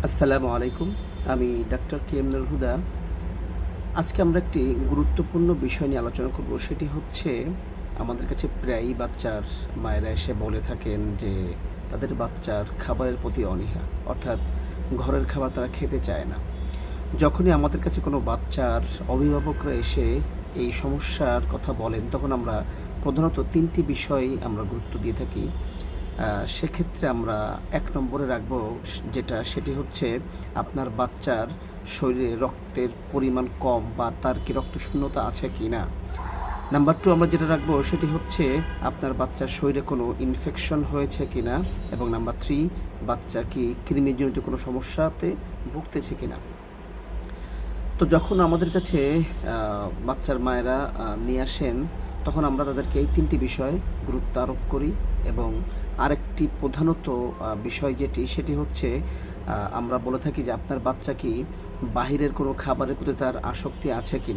আসসালামু আলাইকুম। আমি doctor K M Nurul Huda. আজকে আমরা একটি গুরুত্বপূর্ণ বিষয় নিয়ে আলোচনা করব। সেটি হচ্ছে আমাদের কাছে প্রায়ই বাচ্চার মায়েরা এসে বলে থাকেন যে তাদের বাচ্চার খাবারের প্রতি অনীহা। অর্থাৎ ঘরের খাবার তারা খেতে চায় না। যখনই আমাদের কাছে কোনো বাচ্চার অভিভাবকরা এসে এই সমস্যার কথা বলেন, তখন আমরা প্রধানত ৩ টি বিষয় আমরা গুরুত্ব দিয়ে থাকি। সেক্ষেত্রে আমরা ১ নম্বরে রাখবো সেটি হচ্ছে আপনার বাচ্চার শরীরে রক্তের পরিমাণ কম বা তার কি রক্তশূন্যতা আছে কিনা। নাম্বার 2 আমরা যেটা রাখবো সেটি হচ্ছে আপনার বাচ্চার শরীরে কোনো ইনফেকশন হয়েছে কিনা, এবং নাম্বার 3 বাচ্চা কি কৃমিজনিত কোনো সমস্যাতে ভুগতেছে কিনা। তো যখন আমাদের কাছে বাচ্চার মায়েরা নিয়ে আসেন, তখন আমরা তাদেরকে এই ৩টি বিষয় গুরুত্ব আরোপ করি। এবং আরেকটি প্রধানত বিষয় সেটি হচ্ছে আমরা বলে থাকি যে আপনার বাচ্চা কি বাহিরের কোনো খাবারের প্রতি তার আসক্তি আছে কিনা।